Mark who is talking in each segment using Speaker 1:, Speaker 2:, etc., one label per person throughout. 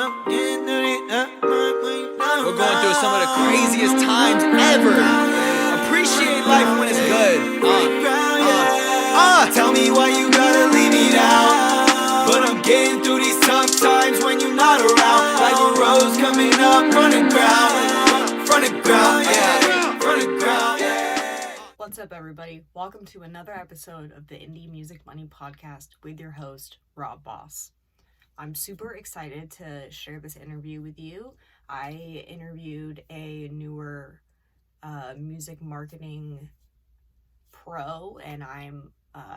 Speaker 1: We're going through some of the craziest times ever. Appreciate life when it's good.
Speaker 2: Tell me why you gotta leave me now. But I'm getting through these tough times when you're not around. Like a rose coming up from the ground, yeah.
Speaker 3: What's up, everybody? Welcome to another episode of the Indie Music Money Podcast with your host, Rob Boss. I'm super excited to share this interview with you. I interviewed a newer music marketing pro, and I'm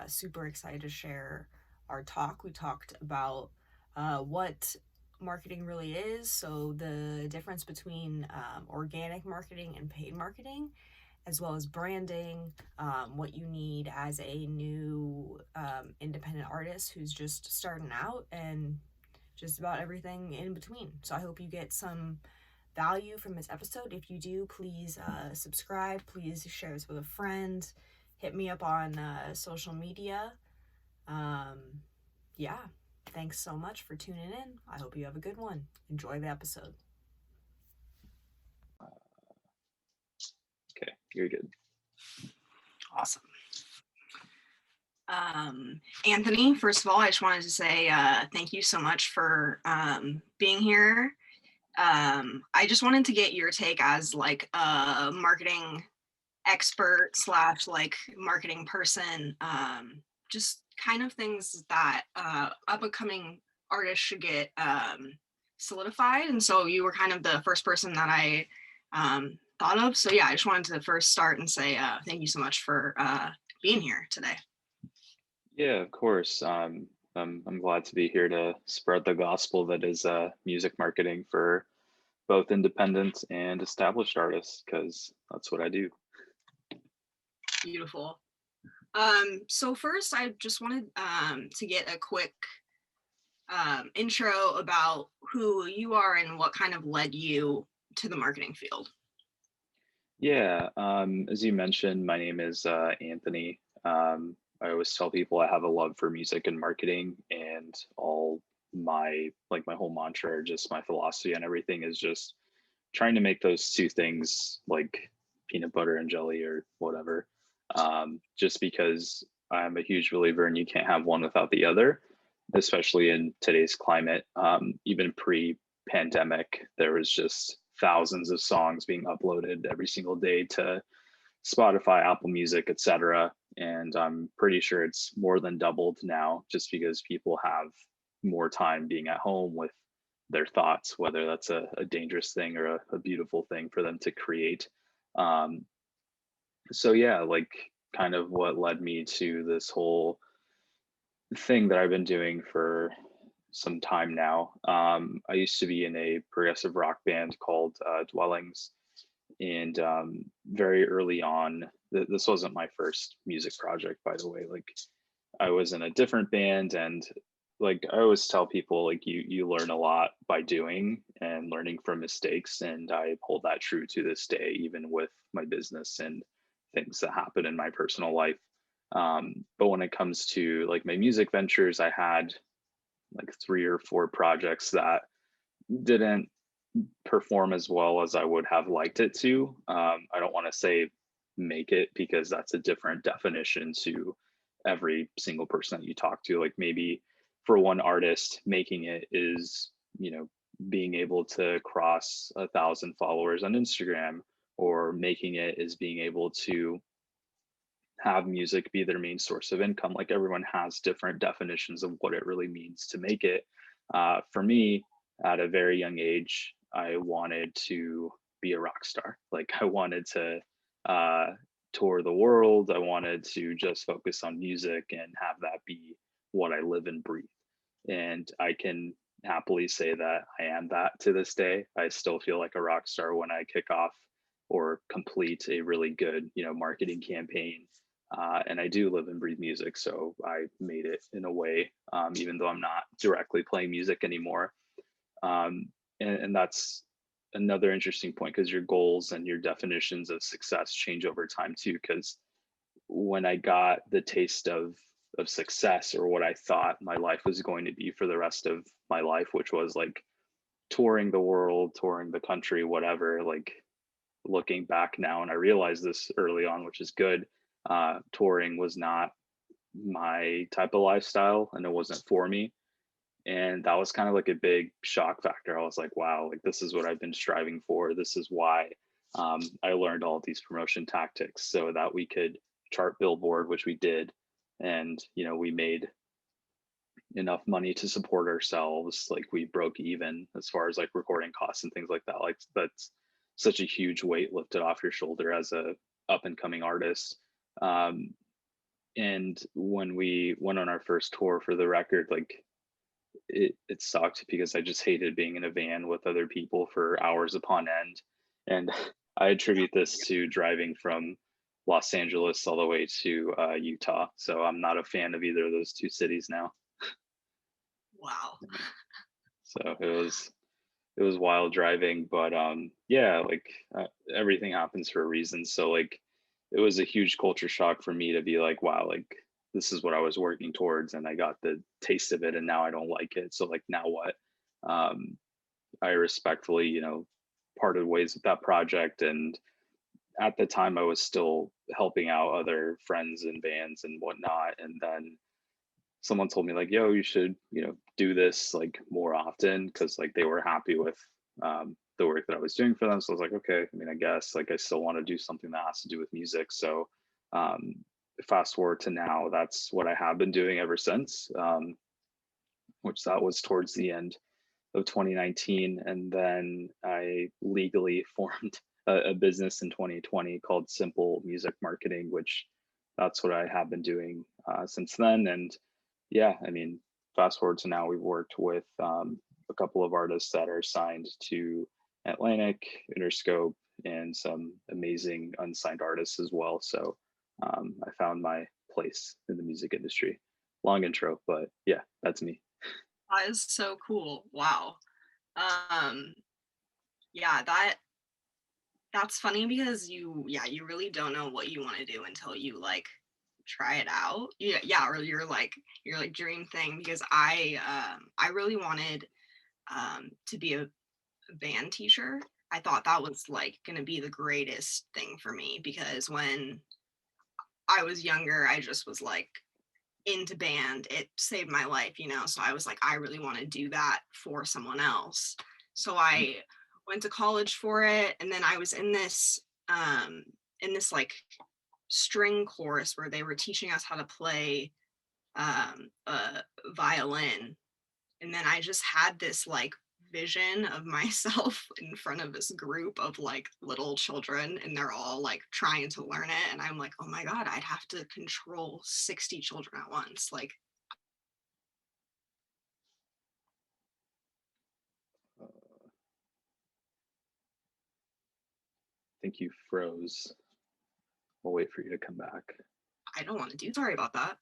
Speaker 3: super excited to share our talk. We talked about what marketing really is, so the difference between organic marketing and paid marketing, as well as branding, what you need as a new independent artist who's just starting out, and just about everything in between. So I hope you get some value from this episode. If you do, please subscribe. Please share this with a friend. Hit me up on social media. Yeah, thanks so much for tuning in. I hope you have a good one. Enjoy the episode.
Speaker 4: Okay, you're good.
Speaker 3: Awesome. Anthony, first of all, I just wanted to say thank you so much for being here. I just wanted to get your take as like a marketing expert / like marketing person, just kind of things that up-and-coming artists should get solidified. And so you were kind of the first person that I thought of. So yeah, I just wanted to first start and say thank you so much for being here today.
Speaker 4: Yeah, of course. I'm glad to be here to spread the gospel that is music marketing for both independent and established artists, because that's what I do.
Speaker 3: Beautiful. So first, I just wanted to get a quick intro about who you are and what kind of led you to the marketing field.
Speaker 4: Yeah, as you mentioned, my name is Anthony. I always tell people I have a love for music and marketing, and all my whole mantra, or just my philosophy and everything, is just trying to make those two things like peanut butter and jelly or whatever. Just because I'm a huge believer in you can't have one without the other, especially in today's climate. Even pre-pandemic, there was just thousands of songs being uploaded every single day to Spotify, Apple Music, etc. And I'm pretty sure it's more than doubled now, just because people have more time being at home with their thoughts, whether that's a dangerous thing or a beautiful thing for them to create. So yeah, like kind of what led me to this whole thing that I've been doing for some time now. I used to be in a progressive rock band called Dwellings, and very early on, this wasn't my first music project, by the way. Like, I was in a different band, and like I always tell people, like you learn a lot by doing and learning from mistakes, and I hold that true to this day, even with my business and things that happen in my personal life. But when it comes to like my music ventures, I had like 3 or 4 projects that didn't perform as well as I would have liked it to. I don't want to say make it, because that's a different definition to every single person that you talk to. Like, maybe for one artist, making it is, being able to cross 1,000 followers on Instagram, or making it is being able to have music be their main source of income. Like, everyone has different definitions of what it really means to make it. For me, at a very young age, I wanted to be a rock star. Like, I wanted to tour the world. I wanted to just focus on music and have that be what I live and breathe. And I can happily say that I am that to this day. I still feel like a rock star when I kick off or complete a really good, marketing campaign. And I do live and breathe music, so I made it in a way, even though I'm not directly playing music anymore. And that's another interesting point, because your goals and your definitions of success change over time too. Because when I got the taste of success, or what I thought my life was going to be for the rest of my life, which was like touring the world, touring the country, whatever, like looking back now, and I realized this early on, which is good. Touring was not my type of lifestyle and it wasn't for me. And that was kind of like a big shock factor. I was like, wow, like this is what I've been striving for. This is why I learned all these promotion tactics so that we could chart Billboard, which we did. And, we made enough money to support ourselves. Like we broke even as far as like recording costs and things like that. Like that's such a huge weight lifted off your shoulder as a up and coming artist. And when we went on our first tour for the record, like it sucked because I just hated being in a van with other people for hours upon end. And I attribute this to driving from Los Angeles all the way to Utah. So I'm not a fan of either of those two cities now.
Speaker 3: Wow.
Speaker 4: So it was wild driving, but yeah, like everything happens for a reason. So like it was a huge culture shock for me to be like, wow, like this is what I was working towards and I got the taste of it and now I don't like it. So like now what? I respectfully, parted ways with that project. And at the time I was still helping out other friends and bands and whatnot. And then someone told me like, yo, you should, do this like more often, because like they were happy with the work that I was doing for them. So I was like, okay, I mean, I guess like I still want to do something that has to do with music. So fast forward to now, that's what I have been doing ever since, which that was towards the end of 2019. And then I legally formed a business in 2020 called Simple Music Marketing, which that's what I have been doing since then. And yeah, I mean, fast forward to now, we've worked with a couple of artists that are signed to Atlantic, Interscope, and some amazing unsigned artists as well. So I found my place in the music industry. Long intro, but yeah, that's me.
Speaker 3: That is so cool. Wow. Yeah, that's funny because you really don't know what you want to do until you like try it out. Yeah, or your like dream thing, because I really wanted to be a band teacher. I thought that was like going to be the greatest thing for me, because when I was younger, I just was like into band. It saved my life, so I was like, I really want to do that for someone else. So I went to college for it, and then I was in this like string course where they were teaching us how to play a violin. And then I just had this like vision of myself in front of this group of like little children, and they're all like trying to learn it, and I'm like, oh my god, I'd have to control 60 children at once. Like,
Speaker 4: I think you froze. We'll wait for you to come back.
Speaker 3: I don't want to do. Sorry about that.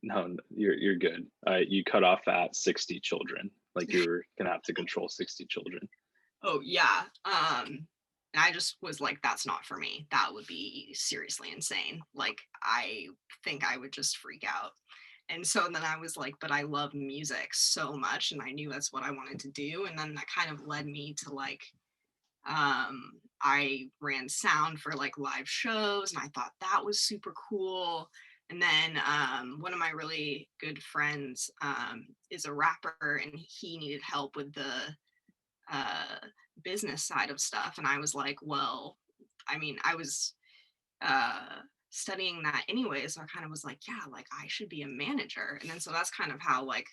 Speaker 4: No, you're good. You cut off at 60 children. Like you're gonna have to control 60 children.
Speaker 3: Oh yeah. And I just was like, that's not for me. That would be seriously insane. Like, I think I would just freak out. And so then I was like, but I love music so much, and I knew that's what I wanted to do. And then that kind of led me to like, I ran sound for like live shows, and I thought that was super cool. And then one of my really good friends is a rapper, and he needed help with the business side of stuff. And I was like, well, I mean, I was studying that anyway, so I kind of was like, yeah, like I should be a manager. And then so that's kind of how like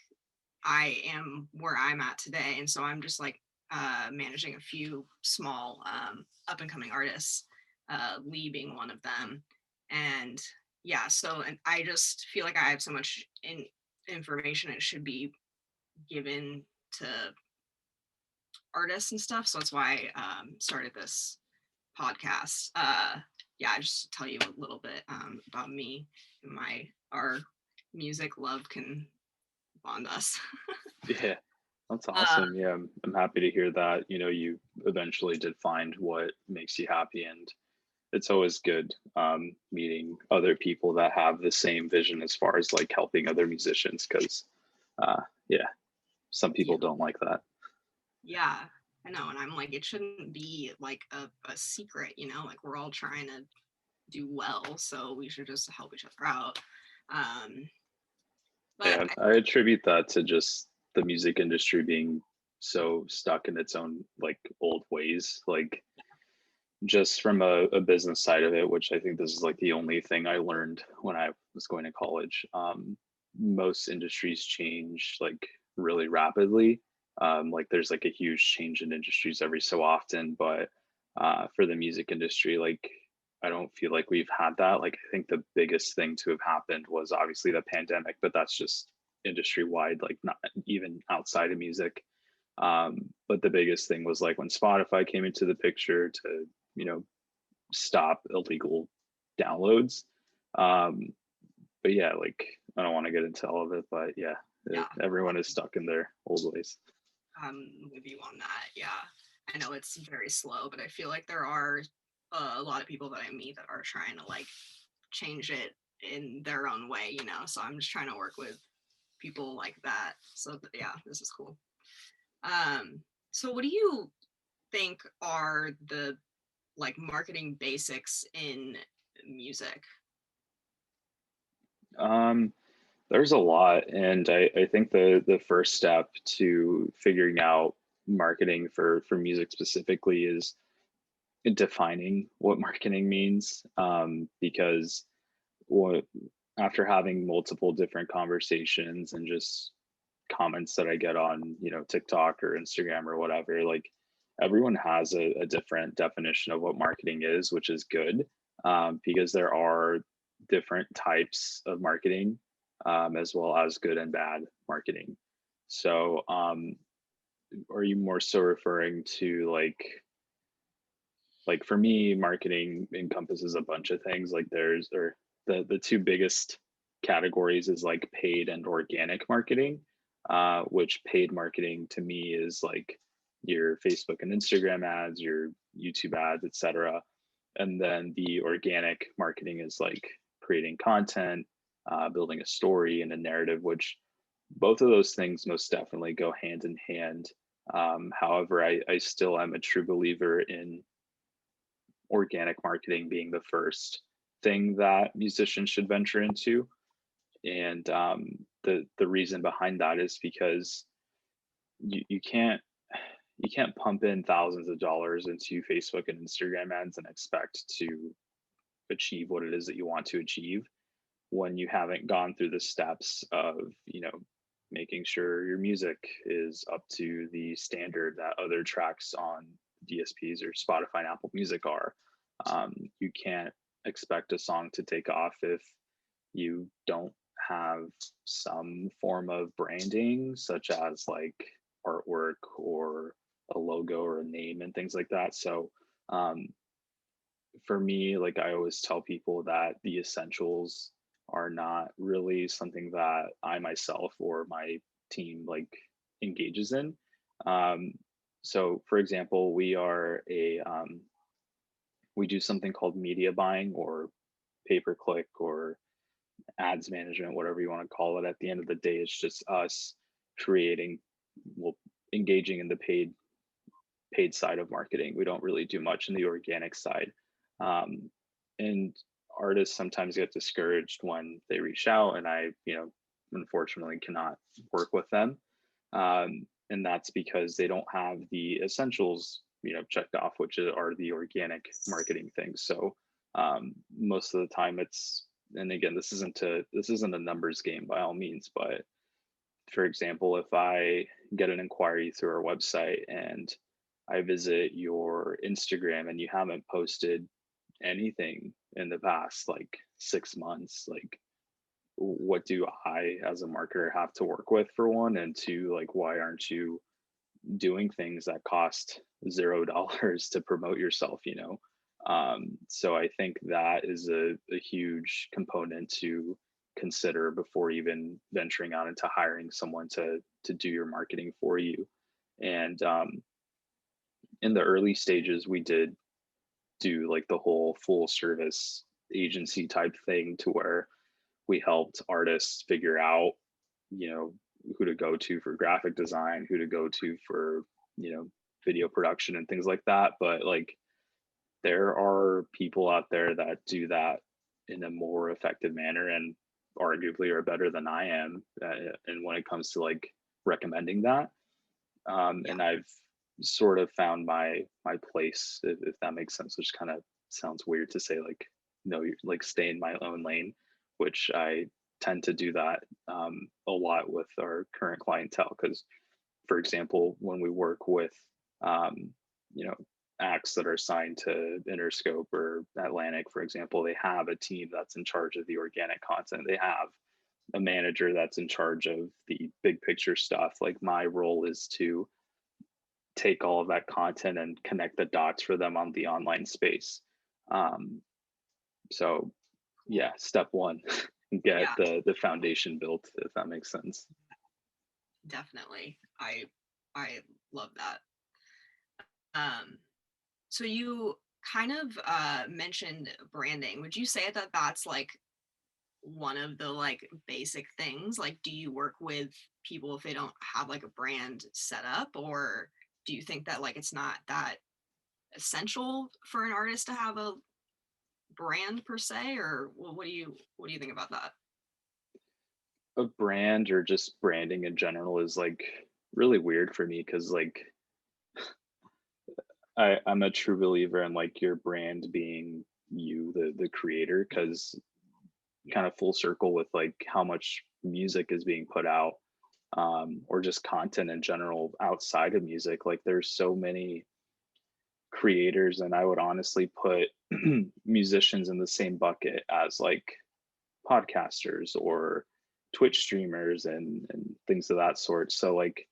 Speaker 3: I am where I'm at today. And so I'm just like managing a few small up and coming artists, Lee being one of them. And yeah, so, and I just feel like I have so much information it should be given to artists and stuff. So that's why I started this podcast. Yeah, just to tell you a little bit about me and our music love can bond us.
Speaker 4: Yeah, that's awesome. Yeah, I'm happy to hear that. You eventually did find what makes you happy, and it's always good meeting other people that have the same vision as far as like helping other musicians, because yeah, some people don't like that.
Speaker 3: Yeah, I know. And I'm like, it shouldn't be like a secret, you know, like we're all trying to do well. So we should just help each other out. Um, but
Speaker 4: Yeah, I attribute that to just the music industry being so stuck in its own like old ways. Like just from a business side of it, which I think this is like the only thing I learned when I was going to college. Most industries change like really rapidly. Like there's like a huge change in industries every so often, but for the music industry, like I don't feel like we've had that. Like I think the biggest thing to have happened was obviously the pandemic, but that's just industry wide, like not even outside of music. But the biggest thing was like when Spotify came into the picture to, you know, stop illegal downloads. Um, but yeah, like I don't want to get into all of it, but yeah,
Speaker 3: yeah,
Speaker 4: everyone is stuck in their old ways.
Speaker 3: I'm with you on that. Yeah, I know it's very slow, but I feel like there are a lot of people that I meet that are trying to like change it in their own way, you know. So I'm just trying to work with people like that. So yeah, this is cool. So what do you think are the like marketing basics in music?
Speaker 4: Um, there's a lot, and I think the first step to figuring out marketing for music specifically is defining what marketing means. Because what after having multiple different conversations and just comments that I get on, you know, TikTok or Instagram or whatever, like everyone has a different definition of what marketing is, which is good, because there are different types of marketing, as well as good and bad marketing. So, are you more so referring to like for me, marketing encompasses a bunch of things. Like there's or the two biggest categories is like paid and organic marketing, which paid marketing to me is like your Facebook and Instagram ads, your YouTube ads, etc. And then the organic marketing is like creating content, building a story and a narrative, which both of those things most definitely go hand in hand. However, I still am a true believer in organic marketing being the first thing that musicians should venture into. And the reason behind that is because you can't pump in thousands of dollars into Facebook and Instagram ads and expect to achieve what it is that you want to achieve when you haven't gone through the steps of, you know, making sure your music is up to the standard that other tracks on DSPs or Spotify and Apple Music are. You can't expect a song to take off if you don't have some form of branding, such as like artwork or a logo or a name and things like that. So, um, for me, like I always tell people that the essentials are not really something that I myself or my team like engages in. Um, so, for example, we do something called media buying or pay per click or ads management, whatever you want to call it. At the end of the day, it's just us creating, well, engaging in the paid side of marketing. We don't really do much in the organic side. Um, and artists sometimes get discouraged when they reach out, and I, you know, unfortunately cannot work with them. And that's because they don't have the essentials, you know, checked off, which are the organic marketing things. So most of the time it's, and again, this isn't a numbers game by all means, but for example, if I get an inquiry through our website and I visit your Instagram and you haven't posted anything in the past like 6 months, like what do I as a marketer have to work with for one? And two, like why aren't you doing things that cost $0 to promote yourself, you know? So I think that is a huge component to consider before even venturing out into hiring someone to do your marketing for you. And in the early stages, we did do like the whole full service agency type thing to where we helped artists figure out, you know, who to go to for graphic design, who to go to for video production and things like that. But like, there are people out there that do that in a more effective manner and arguably are better than I am. And when it comes to like recommending that, and I've sort of found my place, if that makes sense, which kind of sounds weird to say, like, no, you like stay in my own lane, which I tend to do that a lot with our current clientele. Because, for example, when we work with um, you know acts that are signed to Interscope or Atlantic, for example, they have a team that's in charge of the organic content. They have a manager that's in charge of the big picture stuff. Like, my role is to take all of that content and connect the dots for them on the online space. Um, so yeah, step one, get
Speaker 3: Yeah.
Speaker 4: the foundation built, if that makes sense.
Speaker 3: Definitely. I love that. So you kind of mentioned branding. Would you say that that's like one of the like basic things? Like, do you work with people if they don't have like a brand set up, or do you think that like it's not that essential for an artist to have a brand per se, or what do you think about that?
Speaker 4: A brand or just branding in general is like really weird for me, because like I'm a true believer in like your brand being you, the creator, because kind of full circle with like how much music is being put out, or just content in general outside of music. Like, there's so many creators, and I would honestly put musicians in the same bucket as like podcasters or Twitch streamers and things of that sort. So like,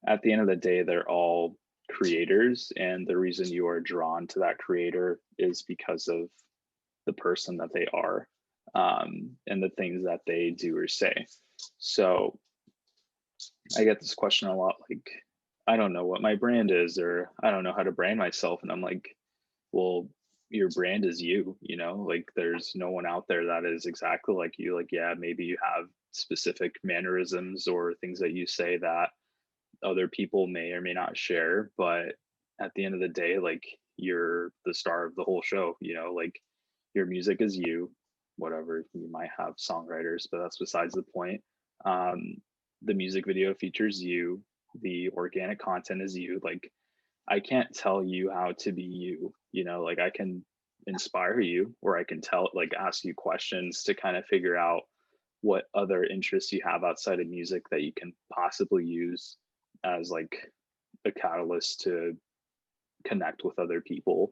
Speaker 4: at the end of the day, they're all creators, and the reason you are drawn to that creator is because of the person that they are, and the things that they do or say. So I get this question a lot, like, I don't know what my brand is, or I don't know how to brand myself. And I'm like, well, your brand is you, like, there's no one out there that is exactly like you. Like, yeah, maybe you have specific mannerisms or things that you say that other people may or may not share, but at the end of the day, like, you're the star of the whole show. Like, your music is you. Whatever, you might have songwriters, but that's besides the point. um the music video features you, the organic content is you. Like, I can't tell you how to be you. Like, I can inspire you, or I can ask you questions to kind of figure out what other interests you have outside of music that you can possibly use as like a catalyst to connect with other people.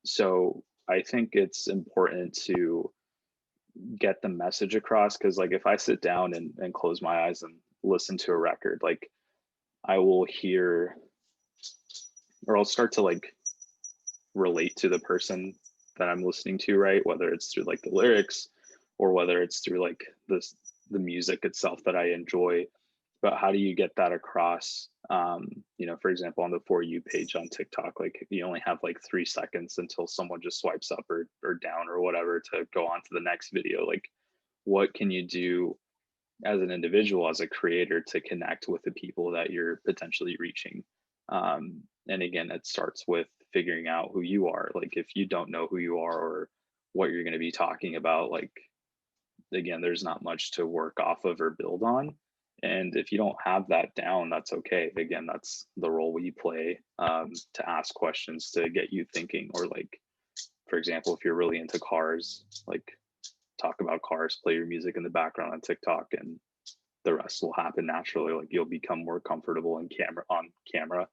Speaker 4: So I think it's important to get the message across, because like, if I sit down and close my eyes and listen to a record, like, I will hear, or I'll start to like relate to the person that I'm listening to, right? Whether it's through like the lyrics, or whether it's through like the music itself that I enjoy. But how do you get that across? For example, on the For You page on TikTok, like, you only have like 3 seconds until someone just swipes up or down or whatever to go on to the next video. Like, what can you do as an individual, as a creator, to connect with the people that you're potentially reaching? And again, it starts with figuring out who you are. Like, if you don't know who you are or what you're going to be talking about, like, again, there's not much to work off of or build on. And if you don't have that down, that's okay. Again, that's the role we play, to ask questions to get you thinking. Or like, for example, if you're really into cars, like, talk about cars, play your music in the background on TikTok, and the rest will happen naturally. Like, you'll become more comfortable on camera.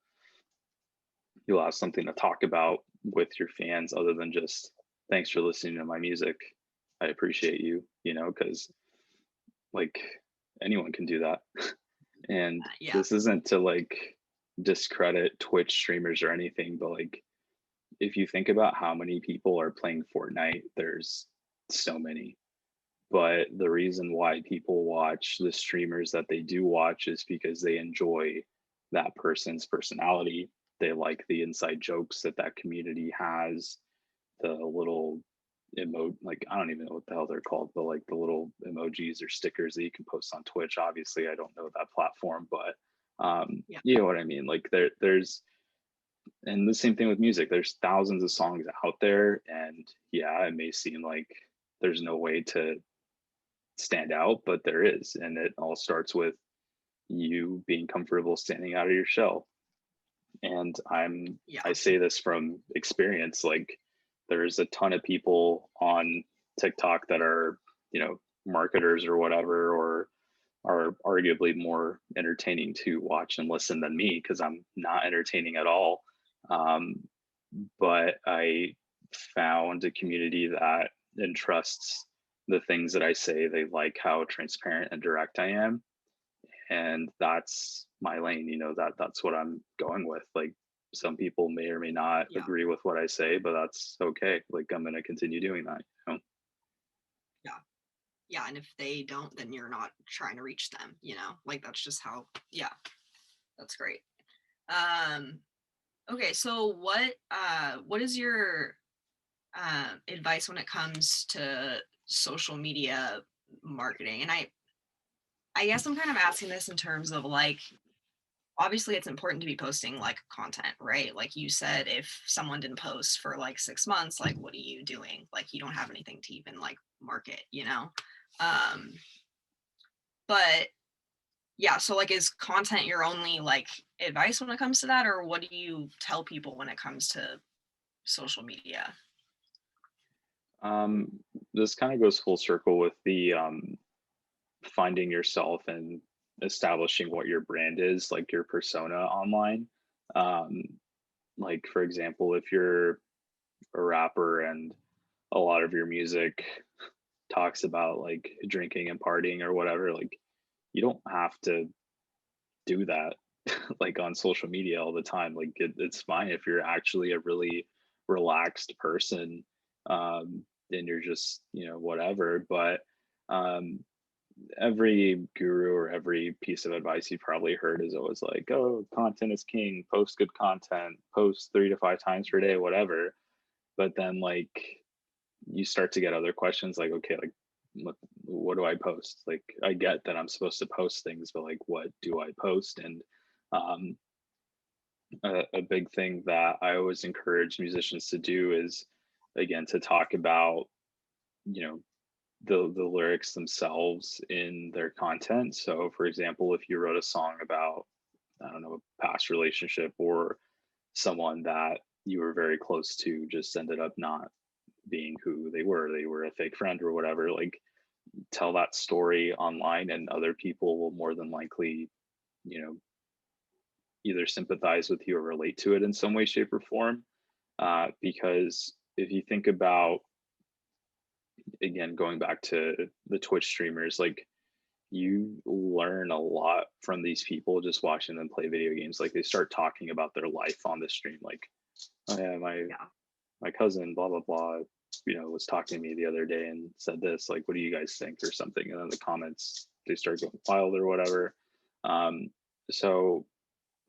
Speaker 4: You'll have something to talk about with your fans other than just, thanks for listening to my music, I appreciate you, because like, anyone can do that. And
Speaker 3: Yeah.
Speaker 4: this isn't to like discredit Twitch streamers or anything, but like, if you think about how many people are playing Fortnite, there's so many. But the reason why people watch the streamers that they do watch is because they enjoy that person's personality. They like the inside jokes that community has, the little emote, like, I don't even know what the hell they're called, but like the little emojis or stickers that you can post on Twitch. Obviously, I don't know that platform, but
Speaker 3: Yeah.
Speaker 4: You know what I mean? Like there's, and the same thing with music. There's thousands of songs out there, and yeah, it may seem like there's no way to stand out, but there is, and it all starts with you being comfortable standing out of your shell. And
Speaker 3: Yeah.
Speaker 4: I say this from experience. Like there's a ton of people on TikTok that are, you know, marketers or whatever, or are arguably more entertaining to watch and listen than me, because I'm not entertaining at all. um, but I found a community that entrusts the things that I say. They like how transparent and direct I am, and that's my lane. You know, that's what I'm going with. Like some people may or may not
Speaker 3: Yeah.
Speaker 4: agree with what I say, but that's okay. Like I'm going to continue doing that. You know?
Speaker 3: Yeah, and if they don't, then you're not trying to reach them, like that's just how. Yeah, that's great. Okay, so what is your advice when it comes to social media marketing? And I guess I'm kind of asking this in terms of like, obviously it's important to be posting like content, right? Like you said, if someone didn't post for like 6 months, like what are you doing? Like you don't have anything to even like market, um but yeah, so like is content your only like advice when it comes to that, or what do you tell people when it comes to social media?
Speaker 4: um, this kind of goes full circle with the finding yourself and establishing what your brand is, like your persona online. um, like for example, if you're a rapper and a lot of your music talks about like drinking and partying or whatever, like you don't have to do that like on social media all the time. Like it's fine if you're actually a really relaxed person, and you're just, you know, whatever. But um every guru or every piece of advice you've probably heard is always like, oh, content is king, post good content, post 3 to 5 times per day, whatever. But then like you start to get other questions like, okay, like what do I post? Like I get that I'm supposed to post things, but like what do I post? And um, a big thing that I always encourage musicians to do is, again, to talk about, you know, the lyrics themselves in their content. So for example, if you wrote a song about, I don't know, a past relationship, or someone that you were very close to just ended up not being who they were a fake friend or whatever, like tell that story online, and other people will more than likely, you know, either sympathize with you or relate to it in some way, shape, or form. Because if you think about, again, going back to the Twitch streamers, like you learn a lot from these people just watching them play video games. Like they start talking about their life on the stream, like, oh yeah,
Speaker 3: Yeah.
Speaker 4: my cousin, blah blah blah, you know, was talking to me the other day and said this. Like, what do you guys think, or something? And then the comments, they start going wild or whatever. Um, so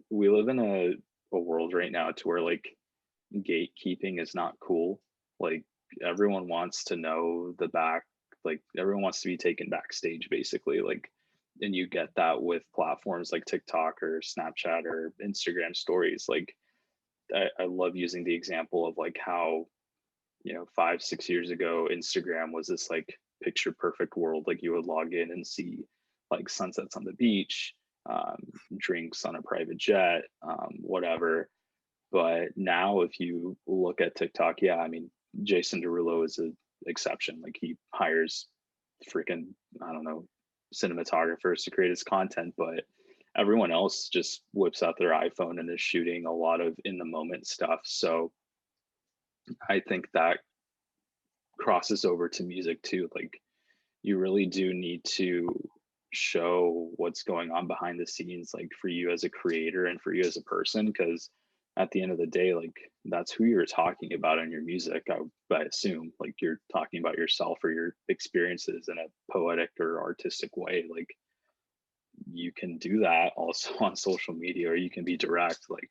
Speaker 4: we live in a world right now to where like gatekeeping is not cool. Like everyone wants to know the back, like everyone wants to be taken backstage basically. Like, and you get that with platforms like TikTok or Snapchat or Instagram stories. Like I love using the example of like how, you know, 5 6 years ago Instagram was this like picture perfect world. Like you would log in and see like sunsets on the beach, um, drinks on a private jet, whatever. But now if you look at TikTok, yeah, I mean, Jason Derulo is an exception. Like he hires freaking, I don't know, cinematographers to create his content, but everyone else just whips out their iPhone and is shooting a lot of in the moment stuff. So I think that crosses over to music too. Like you really do need to show what's going on behind the scenes, like for you as a creator and for you as a person, because at the end of the day, like that's who you're talking about in your music. I assume like you're talking about yourself or your experiences in a poetic or artistic way. Like you can do that also on social media, or you can be direct. Like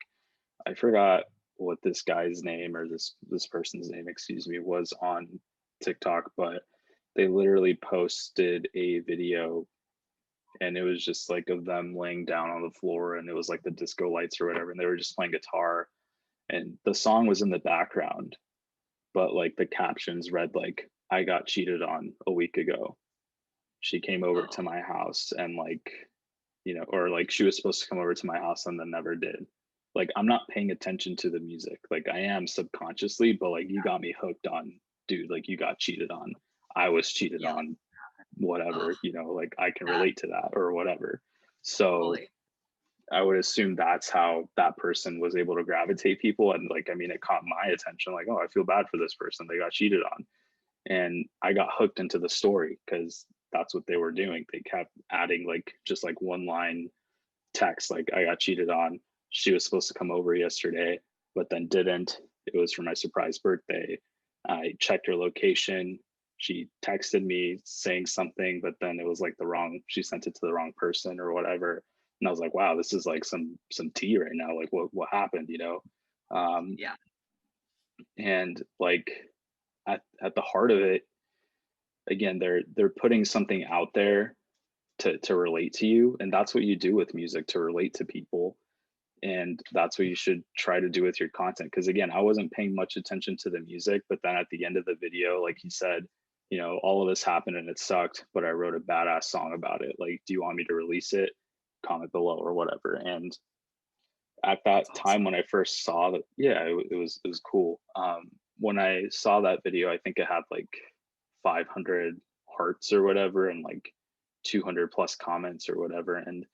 Speaker 4: I forgot what this guy's name, or this person's name, excuse me, was on TikTok, but they literally posted a video and it was just like of them laying down on the floor, and it was like the disco lights or whatever, and they were just playing guitar, and the song was in the background, but like the captions read like, "I got cheated on a week ago. She came over to
Speaker 3: Oh,
Speaker 4: my house and like, or like she was supposed to come over to my house and then never did." Like, I'm not paying attention to the music. Like, I am subconsciously, but like you got me hooked on, dude, like you got cheated on. I was cheated
Speaker 3: yeah.
Speaker 4: on,
Speaker 3: Ugh,
Speaker 4: whatever, like I can
Speaker 3: yeah,
Speaker 4: relate to that or whatever. So
Speaker 3: totally.
Speaker 4: I would assume that's how that person was able to gravitate people. And like, I mean, it caught my attention, like, oh, I feel bad for this person. They got cheated on. And I got hooked into the story because that's what they were doing. They kept adding like just like one line text, like, "I got cheated on. She was supposed to come over yesterday, but then didn't. It was for my surprise birthday. I checked her location. She texted me saying something, but then it was like she sent it to the wrong person or whatever." And I was like, wow, this is like some tea right now. Like, what happened, Um,
Speaker 3: Yeah,
Speaker 4: and like at the heart of it, again, they're putting something out there to relate to you, and that's what you do with music, to relate to people. And that's what you should try to do with your content, because again, I wasn't paying much attention to the music, but then at the end of the video, like he said, all of this happened and it sucked, but I wrote a badass song about it. Like, do you want me to release it? Comment below or whatever. And at that
Speaker 3: that's
Speaker 4: time
Speaker 3: awesome.
Speaker 4: when I first saw that, yeah, it was cool. When I saw that video, I think it had like 500 hearts or whatever, and like 200 plus comments or whatever. And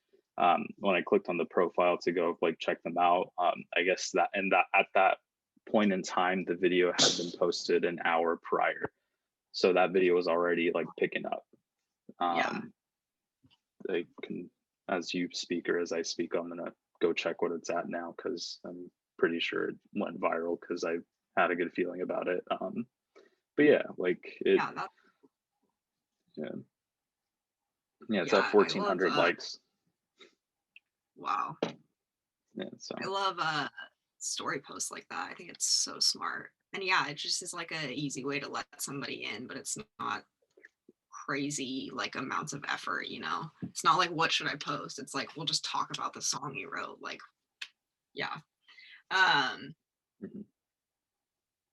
Speaker 4: when I clicked on the profile to go like check them out, I guess that at that point in time, the video had been posted an hour prior, so that video was already like picking up.
Speaker 3: Yeah,
Speaker 4: Um, I can, as you speak or as I speak, I'm gonna go check what it's at now because I'm pretty sure it went viral because I had a good feeling about it. But yeah, like it,
Speaker 3: yeah, that,
Speaker 4: yeah, yeah, it's at
Speaker 3: yeah. I love.
Speaker 4: 1,400 likes.
Speaker 3: Wow,
Speaker 4: Yeah, so
Speaker 3: I love story posts like that. I think it's so smart. And yeah, it just is like a easy way to let somebody in, but it's not crazy like amounts of effort, you know. It's not like what should I post? It's like we'll just talk about the song you wrote. Like, yeah. Um,
Speaker 4: mhm.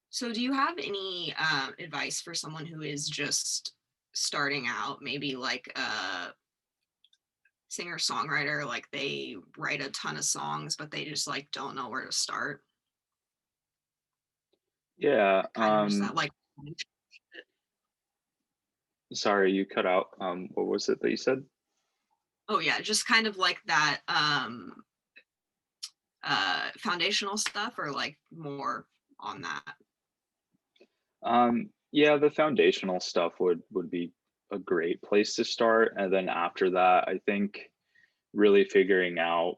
Speaker 3: so do you have any advice for someone who is just starting out, maybe like a singer songwriter, like they write a ton of songs, but they just like don't know where to start?
Speaker 4: Yeah.
Speaker 3: Kind of just that like,
Speaker 4: Sorry, you cut out. What was it that you said?
Speaker 3: oh yeah, just kind of like that foundational stuff, or like more on that.
Speaker 4: Yeah, the foundational stuff would be a great place to start, and then after that, I think really figuring out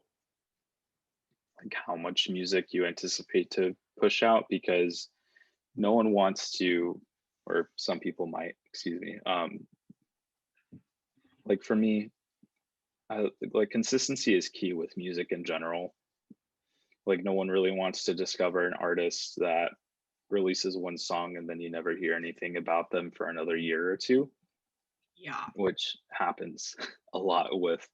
Speaker 4: like how much music you anticipate to push out, because no one wants to, or some people might, excuse me. Like for me, like consistency is key with music in general. Like no one really wants to discover an artist that releases one song and then you never hear anything about them for another year or two,
Speaker 3: Yeah,
Speaker 4: which happens a lot with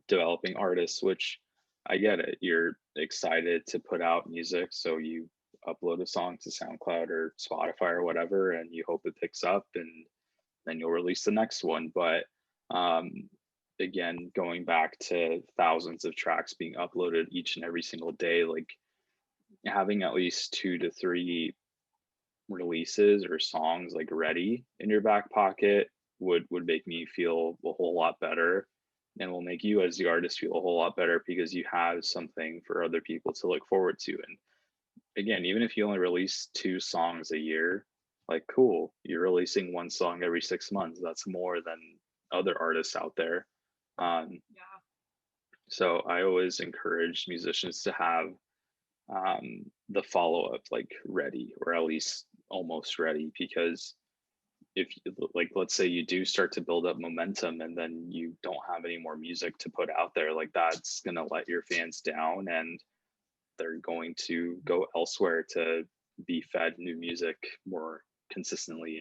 Speaker 4: developing artists, which I get it. You're excited to put out music, so you upload a song to SoundCloud or Spotify or whatever, and you hope it picks up, and then you'll release the next one. But um, again, going back to thousands of tracks being uploaded each and every single day, like having at least 2 to 3 releases or songs like ready in your back pocket would make me feel a whole lot better, and will make you as the artist feel a whole lot better because you have something for other people to look forward to. And again, even if you only release 2 songs a year, like cool, you're releasing one song every 6 months. That's more than other artists out there. um,
Speaker 3: yeah,
Speaker 4: so I always encourage musicians to have the follow-up like ready, or at least almost ready, because if like let's say you do start to build up momentum and then you don't have any more music to put out there, like that's going to let your fans down, and they're going to go elsewhere to be fed new music more consistently.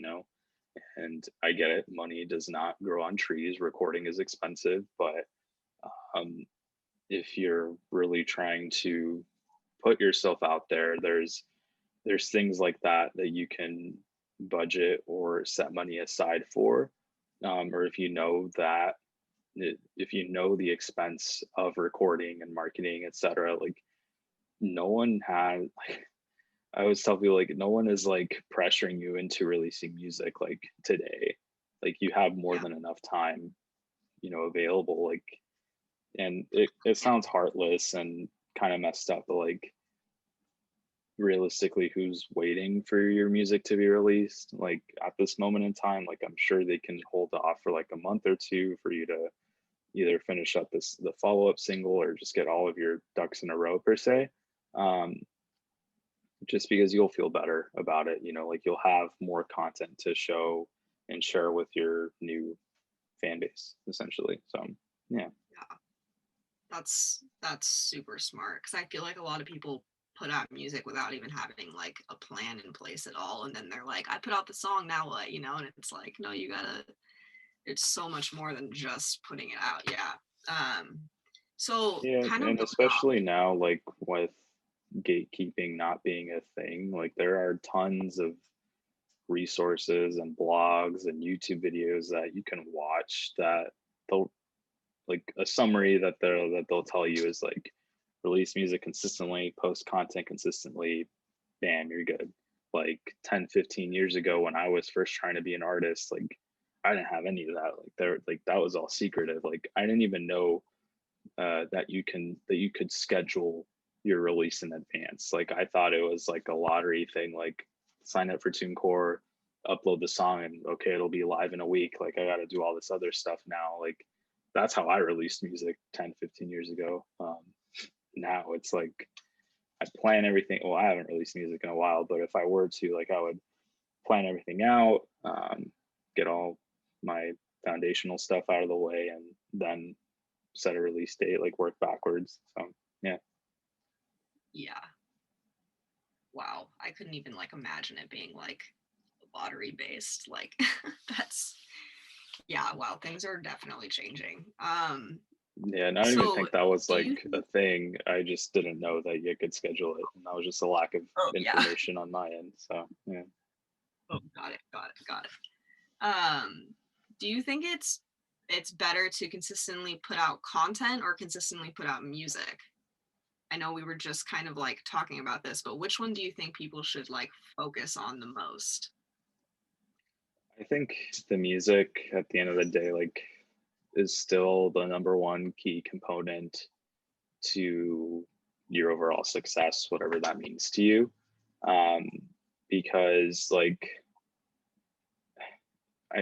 Speaker 4: And I get it, money does not grow on trees, recording is expensive, but um, if you're really trying to put yourself out there, there's things like that that you can budget or set money aside for, or if you know that if you know the expense of recording and marketing, etc. Like no one has I always tell people, like, no one is like pressuring you into releasing music like today. Like you have more
Speaker 3: Yeah.
Speaker 4: than enough time, available. Like, and it sounds heartless and kind of messed up, but like realistically, who's waiting for your music to be released? Like at this moment in time, like I'm sure they can hold off for like a month or two for you to either finish up the follow-up single or just get all of your ducks in a row per se. Um, just because you'll feel better about it, like you'll have more content to show and share with your new fan base essentially. So yeah.
Speaker 3: Yeah, that's super smart, because I feel like a lot of people put out music without even having like a plan in place at all, and then they're like, I put out the song, now what? And it's like, no, you gotta, it's so much more than just putting it out. Yeah. So
Speaker 4: Yeah,
Speaker 3: kind of
Speaker 4: and
Speaker 3: building off.
Speaker 4: especially now, like with gatekeeping not being a thing, like there are tons of resources and blogs and YouTube videos that you can watch that they'll like a summary that they'll tell you is like release music consistently, post content consistently, bam, you're good. Like 10, 15 years ago when I was first trying to be an artist, like I didn't have any of that. Like that was all secretive. Like I didn't even know that you could schedule your release in advance. Like I thought it was like a lottery thing, like sign up for TuneCore, upload the song, and okay, it'll be live in a week. Like I got to do all this other stuff now. Like that's how I released music 10, 15 years ago. Now it's like I plan everything. Well, I haven't released music in a while, but if I were to, like, I would plan everything out, get all my foundational stuff out of the way, and then set a release date, like work backwards. So yeah.
Speaker 3: Yeah. Wow. I couldn't even like imagine it being like lottery based. Like that's, yeah, wow, things are definitely changing.
Speaker 4: Yeah, and I don't even
Speaker 3: So
Speaker 4: think that was
Speaker 3: do you
Speaker 4: like a
Speaker 3: think,
Speaker 4: thing. I just didn't know that you could schedule it, and that was just a lack of
Speaker 3: oh yeah.
Speaker 4: information on my end. So yeah.
Speaker 3: Oh, got it. Um, do you think it's better to consistently put out content or consistently put out music? I know we were just kind of like talking about this, but which one do you think people should like focus on the most?
Speaker 4: I think the music at the end of the day, like, is still the number one key component to your overall success, whatever that means to you. Um, because like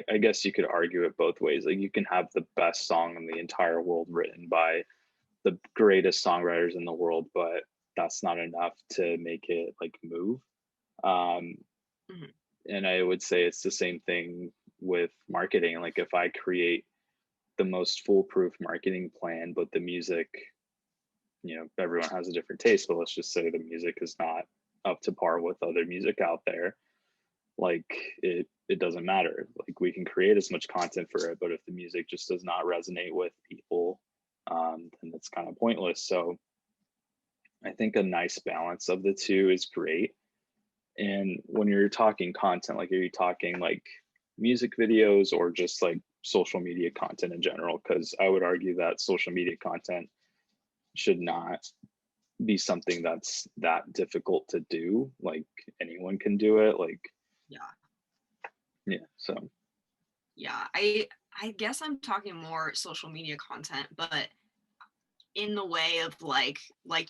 Speaker 4: I guess you could argue it both ways. Like you can have the best song in the entire world written by the greatest songwriters in the world, but that's not enough to make it like move. Um,
Speaker 3: Mhm.
Speaker 4: and I would say it's the same thing with marketing. Like if I create the most foolproof marketing plan, but the music, everyone has a different taste, but let's just say the music is not up to par with other music out there, like it doesn't matter. Like we can create as much content for it, but if the music just does not resonate with people, then it's kind of pointless. So I think a nice balance of the two is great. And when you're talking content, like are you talking like music videos or just like social media content in general? Because I would argue that social media content should not be something that's that difficult to do. Like anyone can do it. Like,
Speaker 3: Yeah.
Speaker 4: yeah. So
Speaker 3: Yeah. I guess I'm talking more social media content, but in the way of like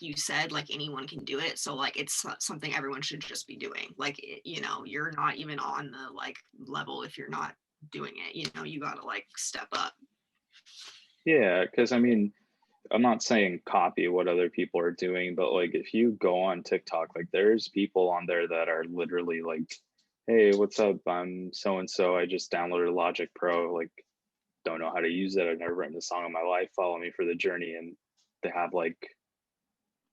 Speaker 3: you said, like anyone can do it, so like it's something everyone should just be doing. Like you're not even on the like level if you're not doing it. You got to like step up.
Speaker 4: yeah, because I mean, I'm not saying copy what other people are doing, but like if you go on TikTok, like there's people on there that are literally like, hey, what's up? I'm so and so. I just downloaded Logic Pro. Like, don't know how to use it. I've never written a song in my life. Follow me for the journey. And they have like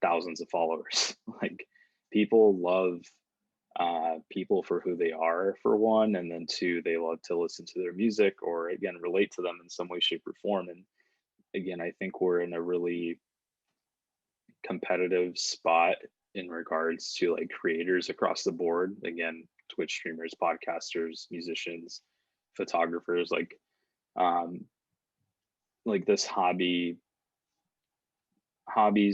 Speaker 4: thousands of followers. Like, people love people for who they are, for one, and then two, they love to listen to their music or again relate to them in some way, shape, or form. And again, I think we're in a really competitive spot in regards to like creators across the board. Again, Twitch streamers, podcasters, musicians, photographers, um like this hobbies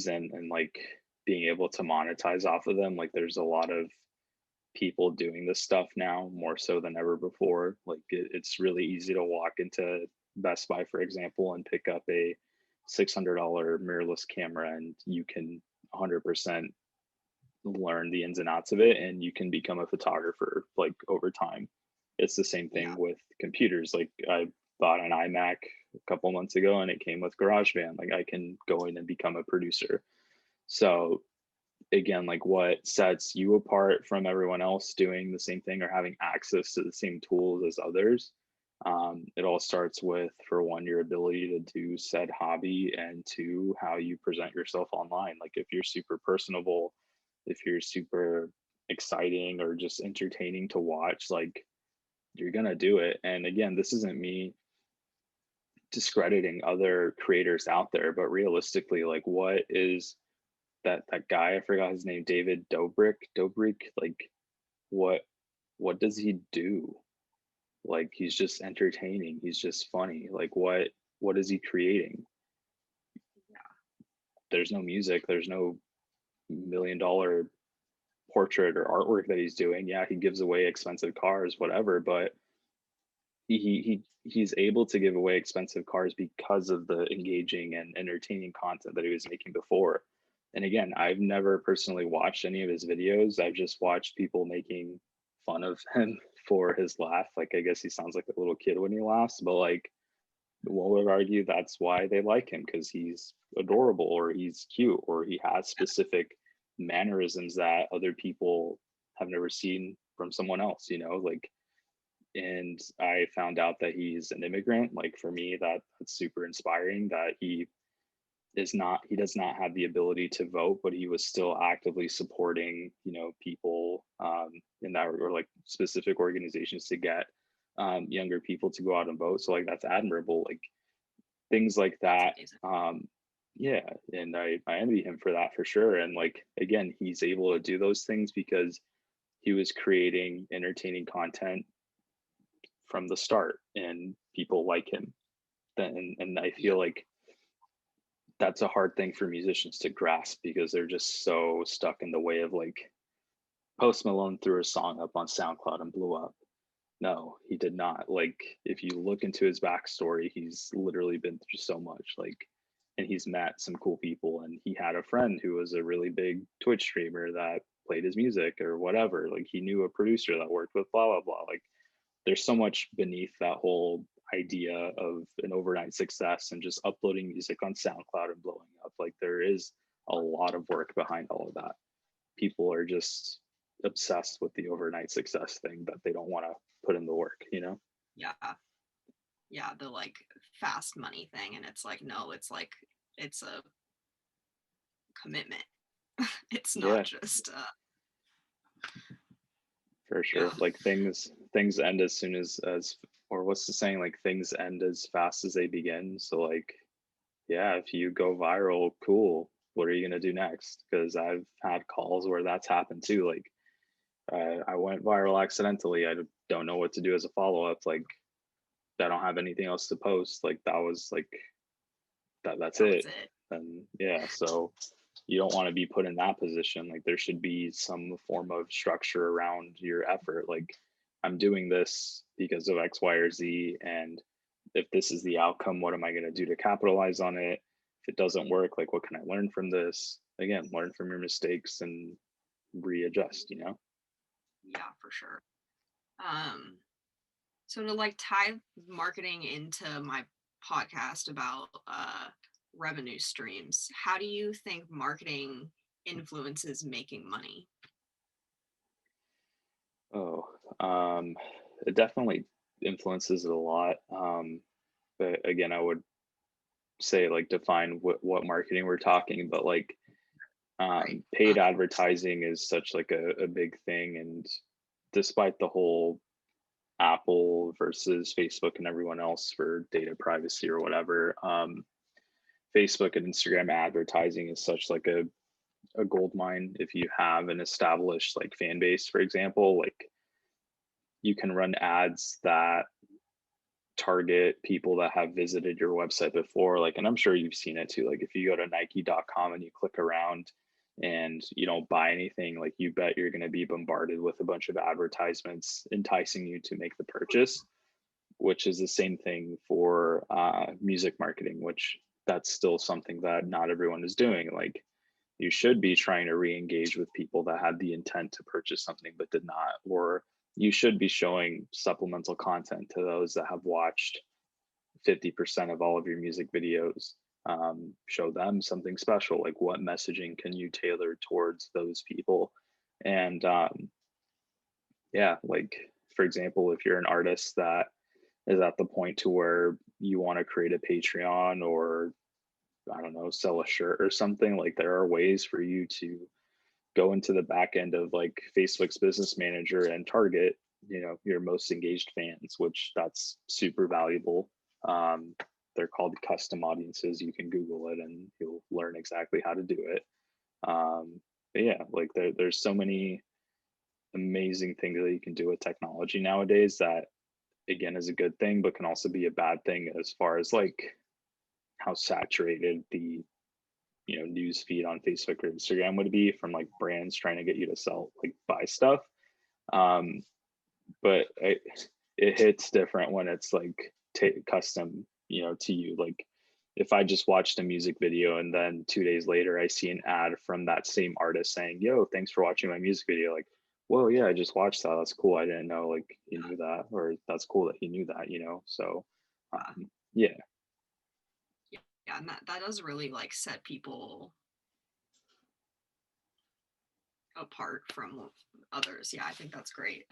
Speaker 4: and like being able to monetize off of them. Like there's a lot of people doing this stuff now more so than ever before. Like it's really easy to walk into Best Buy, for example, and pick up a $600 mirrorless camera, and you can 100% learn the ins and outs of it, and you can become a photographer like over time. It's the same thing
Speaker 3: Yeah.
Speaker 4: with computers. Like I bought an iMac a couple months ago and it came with GarageBand. Like I can go in and become a producer. So again, like what sets you apart from everyone else doing the same thing or having access to the same tools as others, it all starts with, for one, your ability to do said hobby, and two, how you present yourself online. Like if you're super personable, if you're super exciting or just entertaining to watch, like you're gonna do it. And again, this isn't me discrediting other creators out there, but realistically, like what is that guy, I forgot his name, David Dobrik, like what what does he do? Like he's just entertaining, he's just funny. Like what is he creating? There's no music, there's no $1 million portrait or artwork that he's doing. Yeah, he gives away expensive cars, whatever, but he's able to give away expensive cars because of the engaging and entertaining content that he was making before. And again, I've never personally watched any of his videos. I've just watched people making fun of him for his laugh. Like I guess he sounds like a little kid when he laughs, but like one would argue that's why they like him, because he's adorable or he's cute or he has specific mannerisms that other people have never seen from someone else, you know, like. And I found out that he's an immigrant. Like for me, that's super inspiring that he does not have the ability to vote, but he was still actively supporting, you know, people in that, or like specific organizations to get younger people to go out and vote. So like that's admirable. Like things like that. Yeah, and I envy him for that for sure. And like again, he's able to do those things because he was creating entertaining content from the start, and people like him. And I feel like that's a hard thing for musicians to grasp, because they're just so stuck in the way of like Post Malone threw a song up on SoundCloud and blew up. No, he did not. Like if you look into his backstory, he's literally been through so much, like, and he's met some cool people, and he had a friend who was a really big Twitch streamer that played his music or whatever. Like he knew a producer that worked with blah blah blah. Like there's so much beneath that whole idea of an overnight success and just uploading music on SoundCloud and blowing up. Like there is a lot of work behind all of that. People are just obsessed with the overnight success thing, that they don't want to put in the work, you know?
Speaker 3: Yeah. Yeah, the like fast money thing. And it's like, no, it's like, it's a commitment. It's not
Speaker 4: Yeah,
Speaker 3: just
Speaker 4: for sure.
Speaker 3: yeah.
Speaker 4: Like things end as soon as or what's the saying, like things end as fast as they begin. So like, yeah, if you go viral, cool, what are you going to do next? Because I've had calls where that's happened too. Like I went viral accidentally, I don't know what to do as a follow-up. Like I don't have anything else to post. Like that was like that's
Speaker 3: That
Speaker 4: it.
Speaker 3: was it.
Speaker 4: And yeah, so you don't want to be put in that position. Like there should be some form of structure around your effort. Like I'm doing this because of X, Y, or Z, and if this is the outcome, what am I going to do to capitalize on it? If it doesn't work, like what can I learn from this? Again, learn from your mistakes and readjust, you know?
Speaker 3: Yeah, for sure. So to like tie marketing into my podcast about revenue streams, how do you think marketing influences making money?
Speaker 4: Oh, it definitely influences it a lot. But again, I would say like define what marketing we're talking, but like Paid advertising is such like a big thing, and despite the whole Apple versus Facebook and everyone else for data privacy or whatever, Facebook and Instagram advertising is such like a gold mine. If you have an established like fan base, for example, like you can run ads that target people that have visited your website before, like, and I'm sure you've seen it too, like if you go to nike.com and you click around and you don't buy anything, like you bet you're going to be bombarded with a bunch of advertisements enticing you to make the purchase, which is the same thing for music marketing, which that's still something that not everyone is doing. Like you should be trying to re-engage with people that had the intent to purchase something but did not, or you should be showing supplemental content to those that have watched 50% of all of your music videos. Show them something special, like what messaging can you tailor towards those people? And yeah, like for example, if you're an artist that is at the point to where you want to create a Patreon, or I don't know, sell a shirt or something, like there are ways for you to go into the back end of like Facebook's business manager and target, you know, your most engaged fans, which that's super valuable. They're called custom audiences. You can Google it and you'll learn exactly how to do it. But yeah, like there's so many amazing things that you can do with technology nowadays that again is a good thing, but can also be a bad thing as far as like how saturated the news feed on Facebook or Instagram would be from like brands trying to get you to sell, like buy stuff. But it hits different when it's like custom, to you. Like if I just watched a music video and then 2 days later I see an ad from that same artist saying, "Yo, thanks for watching my music video," like, "Whoa, yeah, I just watched that. That's cool. I didn't know like he knew that," or "That's cool that he knew that," So yeah.
Speaker 3: Yeah, and that does really like set people apart from others. Yeah, I think that's great.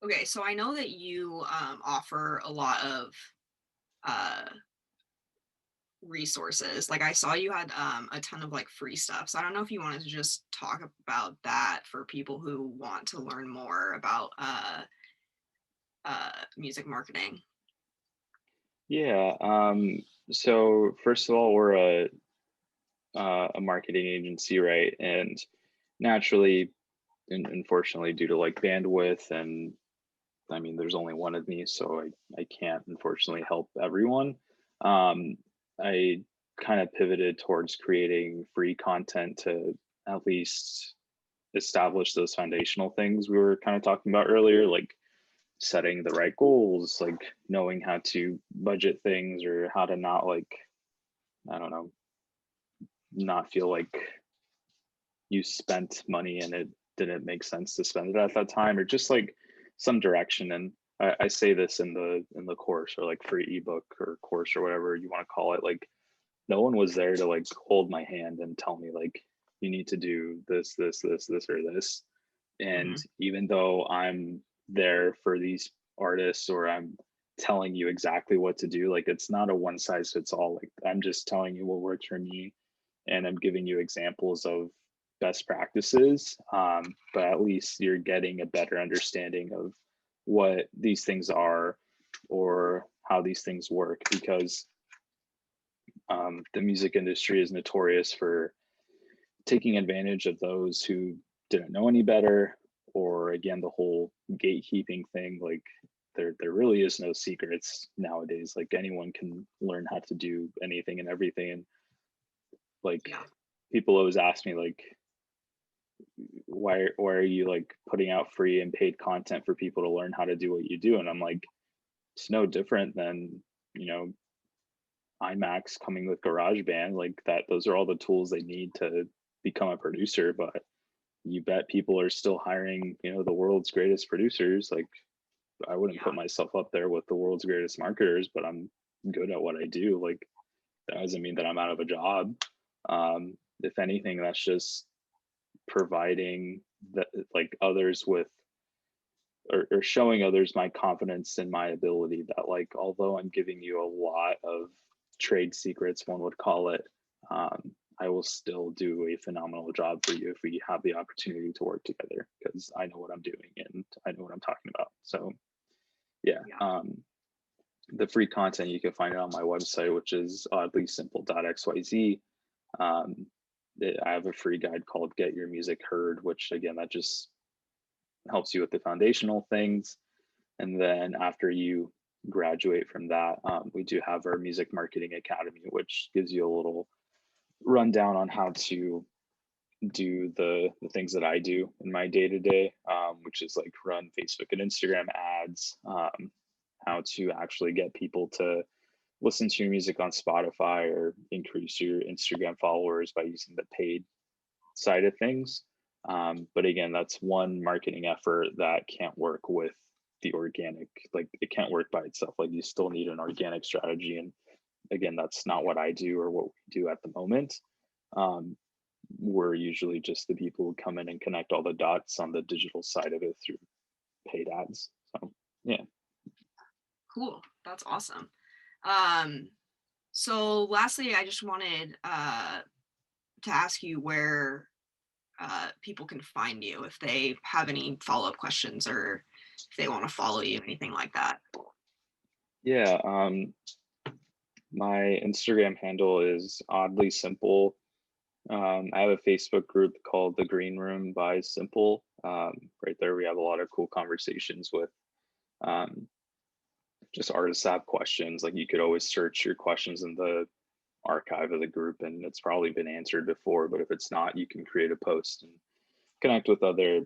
Speaker 3: Okay, so I know that you offer a lot of resources. Like I saw you had a ton of like free stuff. So I don't know if you wanted to just talk about that for people who want to learn more about music marketing.
Speaker 4: Yeah. So first of all, we're a marketing agency, right? And naturally, and unfortunately, due to like bandwidth, and I mean, there's only one of me, so I can't unfortunately help everyone. I kind of pivoted towards creating free content to at least establish those foundational things we were kind of talking about earlier, like setting the right goals, like knowing how to budget things, or how to not like, I don't know, not feel like you spent money and it didn't make sense to spend it at that time, or just like some direction. And I say this in the course, or like free ebook or course or whatever you want to call it. Like no one was there to like hold my hand and tell me like you need to do this, this, this, this, or this. And even though I'm there for these artists, or I'm telling you exactly what to do, like it's not a one size fits all. Like I'm just telling you what works for me, and I'm giving you examples of best practices, but at least you're getting a better understanding of what these things are or how these things work, because the music industry is notorious for taking advantage of those who didn't know any better, or again, the whole gatekeeping thing. Like there really is no secrets nowadays. Like anyone can learn how to do anything and everything. And like people always ask me like, why are you like putting out free and paid content for people to learn how to do what you do? And I'm like, it's no different than iMacs coming with GarageBand. Like that, those are all the tools they need to become a producer. But you bet people are still hiring the world's greatest producers. Like I wouldn't put myself up there with the world's greatest marketers, but I'm good at what I do. Like that doesn't mean that I'm out of a job. If anything, that's just providing that like others with, or showing others my confidence in my ability, that like although I'm giving you a lot of trade secrets, one would call it, I will still do a phenomenal job for you if we have the opportunity to work together, because I know what I'm doing and I know what I'm talking about. So yeah. The free content, you can find it on my website, which is oddlysimple.xyz. I have a free guide called Get Your Music Heard, which again, that just helps you with the foundational things. And then after you graduate from that, we do have our Music Marketing Academy, which gives you a little rundown on how to do the things that I do in my day-to-day, which is like run Facebook and Instagram ads, how to actually get people to listen to your music on Spotify or increase your Instagram followers by using the paid side of things. But again, that's one marketing effort that can't work with the organic, like it can't work by itself. Like you still need an organic strategy. And again, that's not what I do or what we do at the moment. We're usually just the people who come in and connect all the dots on the digital side of it through paid ads. So yeah.
Speaker 3: Cool. That's awesome. So lastly, I just wanted to ask you where people can find you if they have any follow-up questions or if they want to follow you, anything like that.
Speaker 4: Yeah. My Instagram handle is oddlysimple. I have a Facebook group called The Green Room by Simple. Right there, we have a lot of cool conversations with just artists have questions. Like you could always search your questions in the archive of the group and it's probably been answered before, but if it's not, you can create a post and connect with other,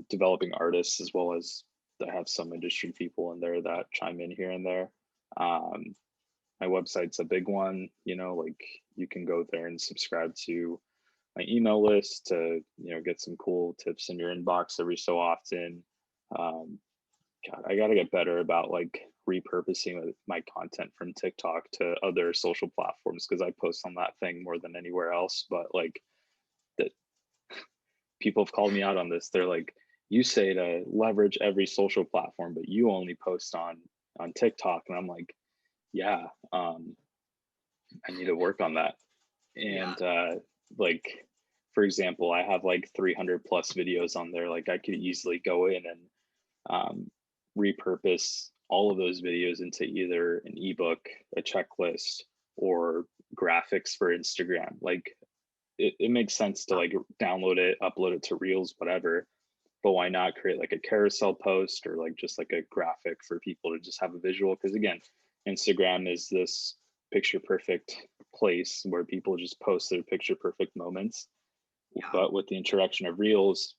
Speaker 4: developing artists, as well as I have some industry people in there that chime in here and there. My website's a big one, like you can go there and subscribe to my email list to, get some cool tips in your inbox every so often. God, I got to get better about like repurposing my content from TikTok to other social platforms, because I post on that thing more than anywhere else. But like that, people have called me out on this. They're like, you say to leverage every social platform, but you only post on TikTok. And I'm like, yeah, I need to work on that. And like, for example, I have like 300 plus videos on there. Like I could easily go in and repurpose all of those videos into either an ebook, a checklist, or graphics for Instagram. Like it makes sense to like download it, upload it to Reels, whatever. But why not create like a carousel post or like just like a graphic for people to just have a visual? Because again, Instagram is this picture perfect place where people just post their picture perfect moments. But with the introduction of Reels,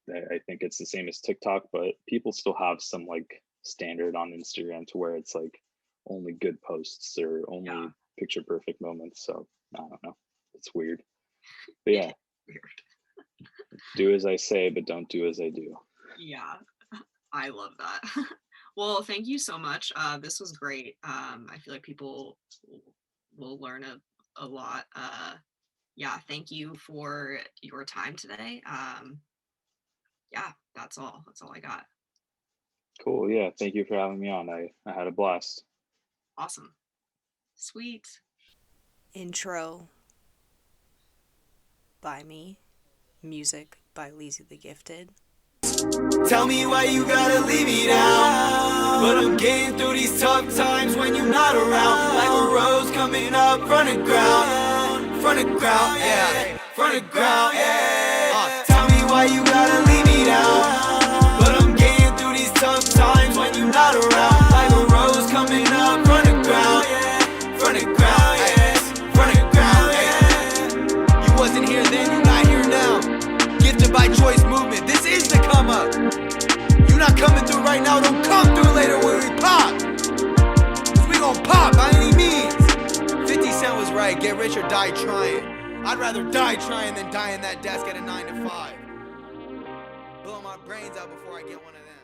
Speaker 4: I think it's the same as TikTok, but people still have some like standard on Instagram to where it's like only good posts or only picture perfect moments. So I don't know. It's weird. But yeah. Do as I say, but don't do as I do.
Speaker 3: Yeah, I love that. Well, thank you so much. This was great. I feel like people will learn a lot. Yeah, thank you for your time today. Yeah, that's all I got.
Speaker 4: Cool. Yeah, thank you for having me on. I had a blast.
Speaker 3: Awesome. Sweet. Intro by me. Music by Lizzie the Gifted.
Speaker 2: Tell me why you gotta leave me down, but I'm getting through these tough times when you're not around. Like a rose coming up from the ground, yeah, from the ground, yeah. Tell me why you gotta leave me down, but I'm getting through these tough times when you're not around. Like a rose coming up from the ground, from the ground, yeah, from the ground, yeah. You wasn't here then, you're not here now. Gifted by choice movement, this is the come up. You not coming through right now, don't come through later when we pop. Cause we gon' pop by any means. 50 Cent was right, get rich or die trying. I'd rather die trying than die in that desk at a 9 to 5. Blow my brains out before I get one of them.